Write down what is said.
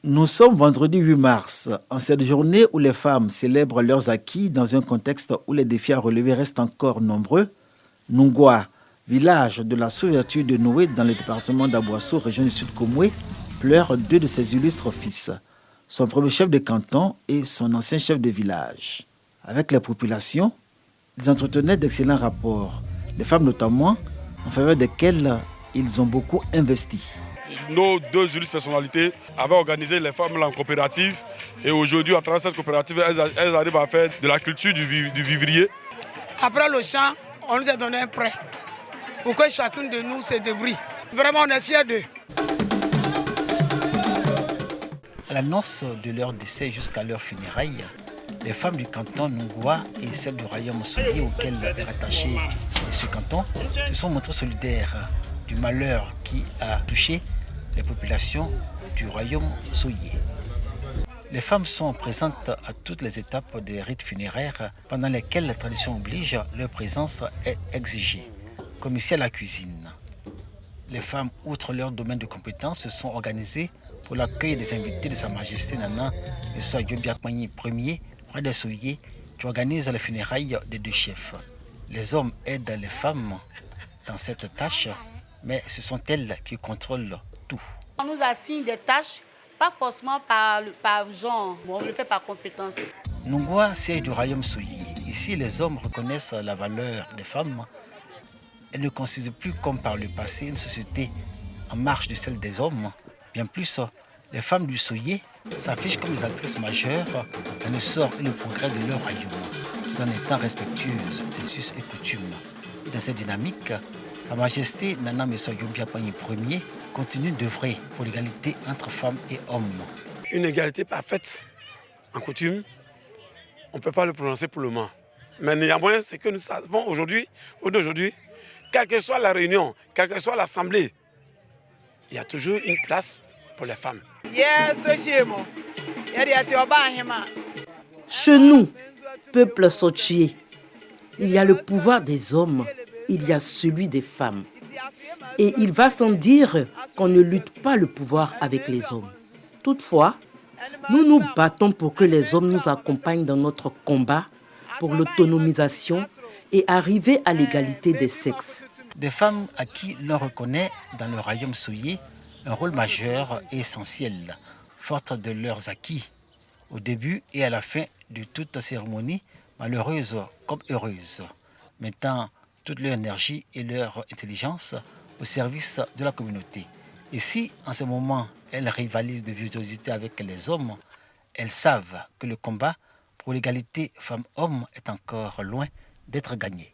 Nous sommes vendredi 8 mars, en cette journée où les femmes célèbrent leurs acquis dans un contexte où les défis à relever restent encore nombreux. Nungwa, village de la sous-vertu de Noé dans le département d'Aboasso, région du Sud Komoué, pleure deux de ses illustres fils, son premier chef de canton et son ancien chef de village. Avec les populations, ils entretenaient d'excellents rapports, les femmes notamment, en faveur desquelles ils ont beaucoup investi. Nos deux illustres personnalités avaient organisé les femmes en coopérative et aujourd'hui, à travers cette coopérative, elles arrivent à faire de la culture du vivrier. Après le chant, on nous a donné un prêt pour que chacune de nous se débrouille. Vraiment, on est fiers d'eux. À l'annonce de leur décès jusqu'à leur funérailles, les femmes du canton Nungwa et celles du royaume Soye auquel est rattaché ce canton se sont montrées solidaires du malheur qui a touché les populations du royaume Soye. Les femmes sont présentes à toutes les étapes des rites funéraires pendant lesquels la tradition oblige, leur présence est exigée, comme ici à la cuisine. Les femmes, outre leur domaine de compétence, se sont organisées pour l'accueil des invités de Sa Majesté Nana, le Soye Biakmanyi Ier, roi des Soye, qui organise les funérailles des deux chefs. Les hommes aident les femmes dans cette tâche, mais ce sont elles qui contrôlent tout. On nous assigne des tâches, pas forcément par genre, on le fait par compétence. Nungwa, siège du royaume Soye. Ici, les hommes reconnaissent la valeur des femmes. Elles ne considèrent plus comme par le passé une société en marge de celle des hommes. Bien plus, les femmes du Soye s'affichent comme les actrices majeures dans le sort et le progrès de leur royaume, tout en étant respectueuses des us et coutumes. Et dans cette dynamique, Sa Majesté Nana Msoyo Biakmanyi Ier continue d'œuvrer pour l'égalité entre femmes et hommes. Une égalité parfaite en coutume, on ne peut pas le prononcer pour le moment. Mais néanmoins, c'est que nous savons aujourd'hui, quelle que soit la réunion, quelle que soit l'assemblée, il y a toujours une place pour les femmes. Chez nous, peuple Sochié, il y a le pouvoir des hommes, il y a celui des femmes. Et il va sans dire qu'on ne lutte pas le pouvoir avec les hommes. Toutefois, nous nous battons pour que les hommes nous accompagnent dans notre combat pour l'autonomisation et arriver à l'égalité des sexes. Des femmes à qui l'on reconnaît dans le royaume Soye un rôle majeur et essentiel, fortes de leurs acquis, au début et à la fin de toute cérémonie, malheureuse comme heureuse, mettant toute leur énergie et leur intelligence au service de la communauté. Et si, en ce moment, elles rivalisent de virtuosité avec les hommes, elles savent que le combat pour l'égalité femmes-hommes est encore loin d'être gagné.